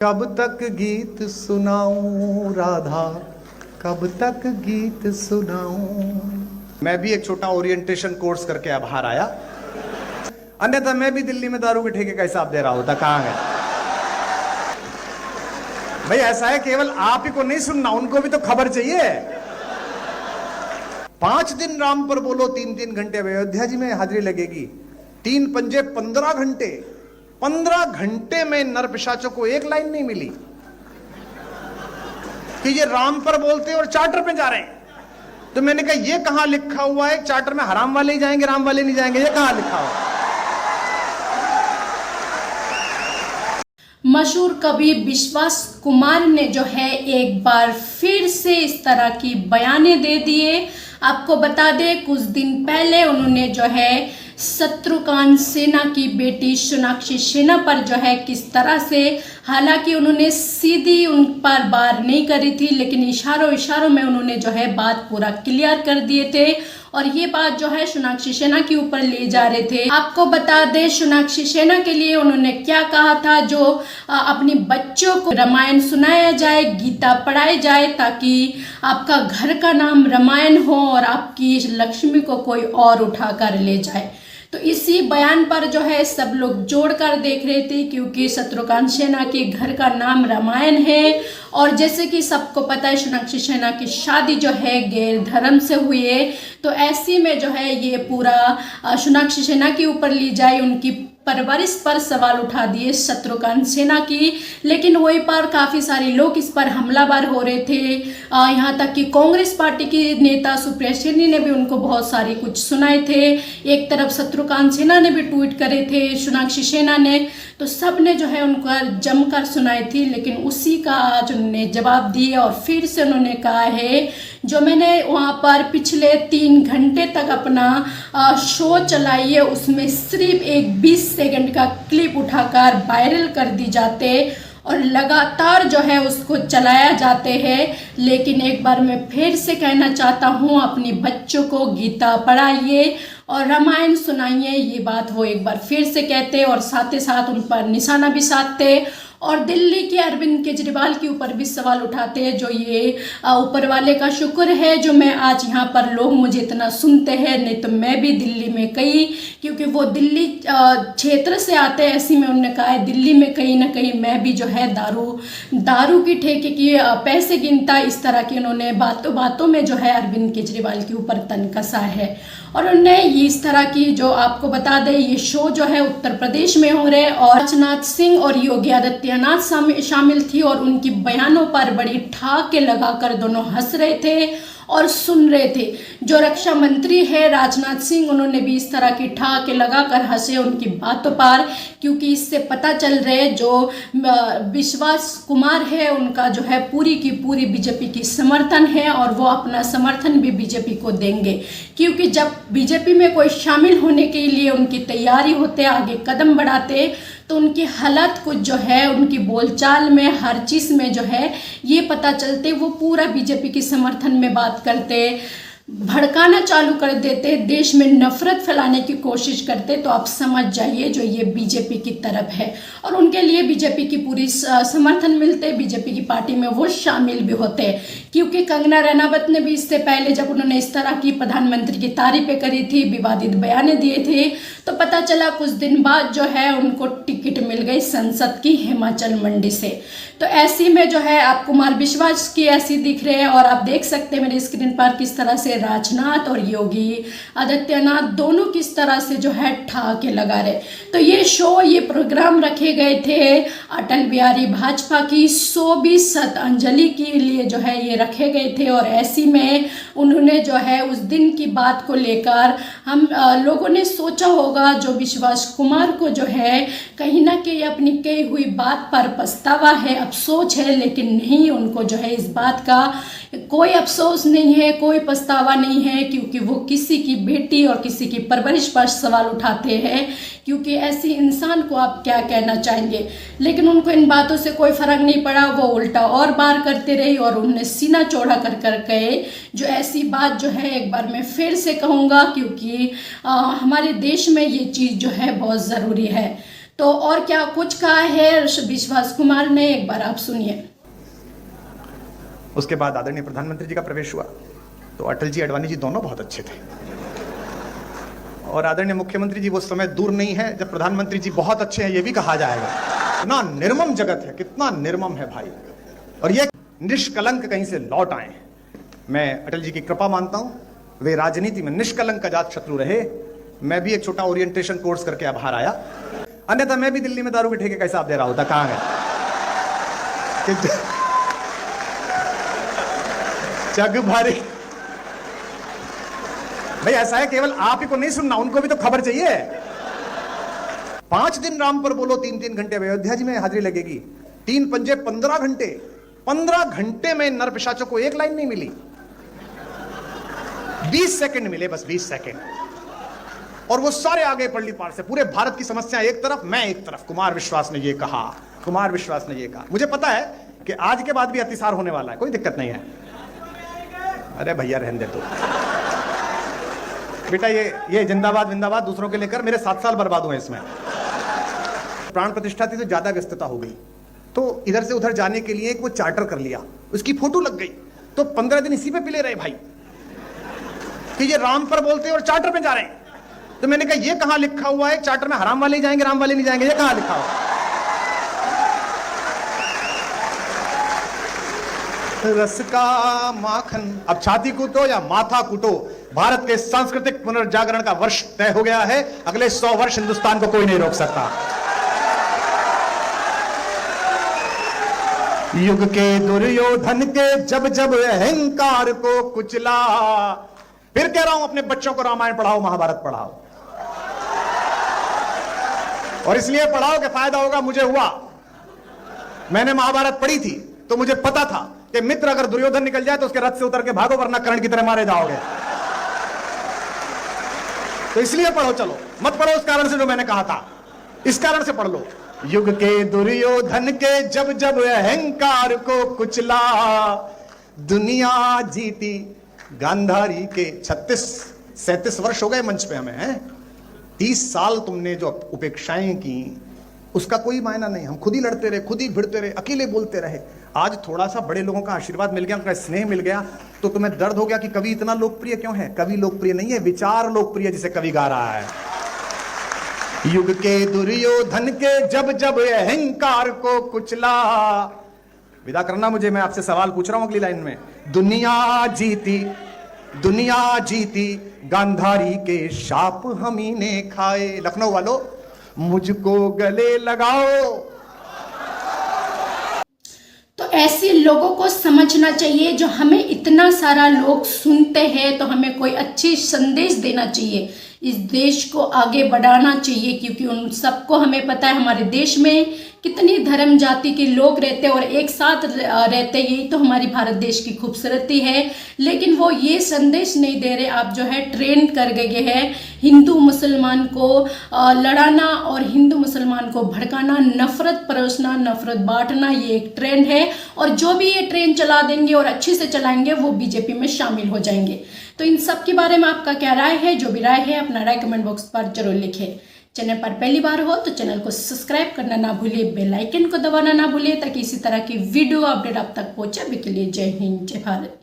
कब तक गीत सुनाऊं राधा, कब तक गीत सुनाऊं। मैं भी एक छोटा ओरिएंटेशन कोर्स करके अब बाहर आया, अन्यथा मैं भी दिल्ली में दारू के ठेके का हिसाब दे रहा होता। कहां है भाई? ऐसा है, केवल आप ही को नहीं सुनना, उनको भी तो खबर चाहिए। 5 दिन राम पर बोलो, 3-3 घंटे अयोध्या जी में हाजिरी लगेगी। 3 पंजे 15 घंटे, 15 घंटे में नर पिशाचों को एक लाइन नहीं मिली कि ये राम पर बोलते और चार्टर पे जा रहे हैं। तो मैंने कहा ये कहां लिखा हुआ है चार्टर में हराम वाले ही जाएंगे, राम वाले नहीं जाएंगे? ये कहां लिखा हुआ? मशहूर कवि विश्वास कुमार ने जो है एक बार फिर से इस तरह की बयाने दे दिए। आपको बता दें, कुछ दिन पहले उन्होंने जो है शत्रुघ्न सिन्हा की बेटी सोनाक्षी सिन्हा पर जो है किस तरह से, हालांकि उन्होंने सीधी उन पर वार नहीं करी थी, लेकिन इशारों इशारों में उन्होंने जो है बात पूरा क्लियर कर दिए थे और ये बात जो है सोनाक्षी सिन्हा के ऊपर ले जा रहे थे। आपको बता दें, सोनाक्षी सिन्हा के लिए उन्होंने क्या कहा था, जो अपने बच्चों को रामायण सुनाया जाए, गीता पढ़ाई जाए, ताकि आपका घर का नाम रामायण हो और आपकी लक्ष्मी को कोई और उठा कर ले जाए। तो इसी बयान पर जो है सब लोग जोड़कर देख रहे थे, क्योंकि शत्रुघ्न सिन्हा के घर का नाम रामायण है और जैसे कि सबको पता है सोनाक्षी सिन्हा की शादी जो है गैर धर्म से हुई है। तो ऐसे में जो है ये पूरा सोनाक्षी सिन्हा के ऊपर ली जाए, उनकी परवरिश पर सवाल उठा दिए शत्रुघ्न सिन्हा की। लेकिन वही पर काफ़ी सारे लोग इस पर हमलावर हो रहे थे। यहाँ तक कि कांग्रेस पार्टी की नेता सुप्रिया सेनी ने भी उनको बहुत सारे कुछ सुनाए थे। एक तरफ शत्रुघ्न सिन्हा ने भी ट्वीट करे थे सोनाक्षी सिन्हा ने, तो सब ने जो है उनका जमकर सुनाई थी। लेकिन उसी का आज उन्होंने जवाब दिए और फिर से उन्होंने कहा है, जो मैंने वहाँ पर पिछले 3 घंटे तक अपना शो चलाई है, उसमें सिर्फ एक 20 सेकंड का क्लिप उठाकर वायरल कर दी जाते और लगातार जो है उसको चलाया जाते हैं। लेकिन एक बार मैं फिर से कहना चाहता हूँ, अपने बच्चों को गीता पढ़ाइए और रामायण सुनाइए। ये बात वो एक बार फिर से कहते और साथ ही साथ उन पर निशाना भी साधते और दिल्ली के अरविंद केजरीवाल के ऊपर भी सवाल उठाते हैं। जो ये ऊपर वाले का शुक्र है जो मैं आज यहाँ पर लोग मुझे इतना सुनते हैं, नहीं तो मैं भी दिल्ली में कहीं, क्योंकि वो दिल्ली क्षेत्र से आते हैं, ऐसी में उन्होंने कहा है दिल्ली में कहीं ना कहीं मैं भी जो है दारू की ठेके की पैसे गिनता, इस तरह की उन्होंने बातों बातों में जो है अरविंद केजरीवाल के ऊपर तन कसा है। और उन्होंने इस तरह की, जो आपको बता दें, ये शो जो है उत्तर प्रदेश में हो रहे और राजनाथ सिंह और योगी आदित्यनाथ शामिल थी और उनकी बयानों पर बड़ी ठाके लगाकर दोनों हंस रहे थे और सुन रहे थे। जो रक्षा मंत्री है राजनाथ सिंह, उन्होंने भी इस तरह की ठाके लगाकर हंसे उनकी बातों पर, क्योंकि इससे पता चल रहा है जो विश्वास कुमार है उनका जो है पूरी की पूरी बीजेपी की समर्थन है और वो अपना समर्थन भी बीजेपी को देंगे। क्योंकि जब बीजेपी में कोई शामिल होने के लिए उनकी तैयारी होते, आगे कदम बढ़ाते, तो उनकी हालत कुछ जो है उनकी बोलचाल में, हर चीज़ में जो है ये पता चलते, वो पूरा बीजेपी के समर्थन में बात करते, भड़काना चालू कर देते, देश में नफरत फैलाने की कोशिश करते। तो आप समझ जाइए जो ये बीजेपी की तरफ है और उनके लिए बीजेपी की पूरी समर्थन मिलते, बीजेपी की पार्टी में वो शामिल भी होते। क्योंकि कंगना रनावत ने भी इससे पहले जब उन्होंने इस तरह की प्रधानमंत्री की तारीफें करी थी, विवादित बयाने दिए थे, तो पता चला कुछ दिन बाद जो है उनको टिकट मिल गई संसद की हिमाचल मंडी से। तो ऐसी में जो है आप कुमार विश्वास की ऐसी दिख रहे हैं और आप देख सकते हैं मेरी स्क्रीन पर किस तरह से राजनाथ और योगी आदित्यनाथ दोनों किस तरह से जो है ठाके लगा रहे। तो ये शो, ये प्रोग्राम रखे गए थे अटल बिहारी भाजपा की 120वीं श्रद्धांजलि के लिए जो है ये रखे गए थे और ऐसी में उन्होंने जो है उस दिन की बात को लेकर हम लोगों ने सोचा होगा जो विश्वास कुमार को जो है कहीं ना कहीं अपनी कही हुई बात पर पछतावा है, अफसोस है, लेकिन नहीं, उनको जो है इस बात का कोई अफसोस नहीं है, कोई पछतावा नहीं है, क्योंकि वो किसी की बेटी और किसी की परवरिश पर सवाल उठाते हैं। क्योंकि ऐसी इंसान को आप क्या कहना चाहेंगे, लेकिन उनको इन बातों से कोई फर्क नहीं पड़ा, वो उल्टा और बार करते रही और उन्हें सीना चौड़ा कर गए। जो ऐसी बात जो है एक बार मैं फिर से कहूँगा, क्योंकि हमारे देश में ये चीज़ जो है बहुत ज़रूरी है। तो और क्या कुछ कहा है विश्वास कुमार ने, एक बार आप सुनिए। उसके बाद आदरणीय प्रधानमंत्री जी का प्रवेश हुआ तो अटल जी अडवाणी जी दोनों बहुत अच्छे थे, और आदरणीय मुख्यमंत्री जी वो समय दूर नहीं है जब प्रधानमंत्री जी बहुत अच्छे हैं ये भी कहा जाएगा। कितना निर्मम जगत है, कितना निर्मम है भाई, और ये निष्कलंक कहीं से लौट आए। मैं अटल जी की कृपा मानता हूं, वे राजनीति में निष्कलंक अजात शत्रु रहे। मैं भी एक छोटा ओरिएंटेशन कोर्स करके अब बाहर आया, अन्यथा मैं भी दिल्ली में दारू के ठेके का हिसाब दे रहा होता। कहां गए जग भर भाई, ऐसा है केवल आप ही को नहीं सुनना, उनको भी तो खबर चाहिए। 5 दिन राम पर बोलो, 3-3 घंटे अयोध्या जी में हाजिरी लगेगी। 3 पंजे 15 घंटे, 15 घंटे में नर पिशाचों को एक लाइन नहीं मिली, 20 सेकंड मिले, बस 20 सेकंड, और वो सारे आगे पड़ली पार से। पूरे भारत की समस्या एक तरफ, मैं एक तरफ। कुमार विश्वास ने ये कहा, कुमार विश्वास ने ये कहा। मुझे पता है कि आज के बाद भी अतिसार होने वाला है, कोई दिक्कत नहीं है। अरे भैया रहने दे तू बेटा, ये जिंदाबाद विंदाबाद दूसरों के लेकर मेरे 7 साल बर्बाद हुए इसमें। प्राण प्रतिष्ठा थी तो ज्यादा व्यस्तता हो गई, तो इधर से उधर जाने के लिए एक वो चार्टर कर लिया, उसकी फोटो लग गई, तो 15 दिन इसी पे पिले रहे भाई कि ये राम पर बोलते हैं और चार्टर पे जा रहे हैं। तो मैंने कहा ये कहां लिखा हुआ है चार्टर में हराम वाले ही जाएंगे, राम वाले नहीं जाएंगे, ये कहां लिखा हुआ? रस का माखन, अब छाती कूटो या माथा कूटो, भारत के सांस्कृतिक पुनर्जागरण का वर्ष तय हो गया है। अगले 100 वर्ष हिंदुस्तान को कोई नहीं रोक सकता। युग के दुर्योधन के जब जब अहंकार को कुचला, फिर कह रहा हूं अपने बच्चों को रामायण पढ़ाओ, महाभारत पढ़ाओ, और इसलिए पढ़ाओ कि फायदा होगा। मुझे हुआ, मैंने महाभारत पढ़ी थी तो मुझे पता था कि मित्र अगर दुर्योधन निकल जाए तो उसके रथ से उतर के भागो, वरना कर्ण की तरह मारे जाओगे। तो इसलिए पढ़ो, चलो मत पढ़ो उस कारण से जो मैंने कहा था, इस कारण से पढ़ लो। युग के दुर्योधन के जब जब अहंकार को कुचला, दुनिया जीती गांधारी के। 36-37 वर्ष हो गए मंच पे हमें, हैं 30 साल तुमने जो उपेक्षाएं की उसका कोई मायना नहीं। हम खुद ही लड़ते रहे, खुद ही भिड़ते रहे, अकेले बोलते रहे। आज थोड़ा सा बड़े लोगों का आशीर्वाद मिल गया, उनका स्नेह मिल गया, तो तुम्हें दर्द हो गया कि कवि इतना लोकप्रिय क्यों है। कवि लोकप्रिय नहीं है, विचार लोकप्रिय, जिसे कवि गा रहा है। युग के दुर्योधन के जब जब अहंकार को कुचला। विदा करना मुझे, मैं आपसे सवाल पूछ रहा हूं अगली लाइन में। दुनिया जीती गांधारी के शाप हम ही ने खाए। लखनऊ वालों मुझको गले लगाओ। तो ऐसे लोगों को समझना चाहिए, जो हमें इतना सारा लोग सुनते हैं, तो हमें कोई अच्छी संदेश देना चाहिए, इस देश को आगे बढ़ाना चाहिए, क्योंकि उन सबको हमें पता है हमारे देश में कितनी धर्म जाति के लोग रहते हैं और एक साथ रहते, यही तो हमारी भारत देश की खूबसूरती है। लेकिन वो ये संदेश नहीं दे रहे। आप जो है ट्रेन कर गए हैं हिंदू मुसलमान को लड़ाना और हिंदू मुसलमान को भड़काना, नफरत परोसना, नफरत बांटना, ये एक ट्रेंड है। और जो भी ये ट्रेन चला देंगे और अच्छे से चलाएंगे वो बीजेपी में शामिल हो जाएंगे। तो इन सब के बारे में आपका क्या राय है? जो भी राय है अपना राय कमेंट बॉक्स पर जरूर लिखें। चैनल पर पहली बार हो तो चैनल को सब्सक्राइब करना ना भूलिए, बेल आइकन को दबाना ना भूलिए, ताकि इसी तरह की वीडियो अपडेट आप तक पहुंचे। अभी के लिए जय हिंद, जय भारत।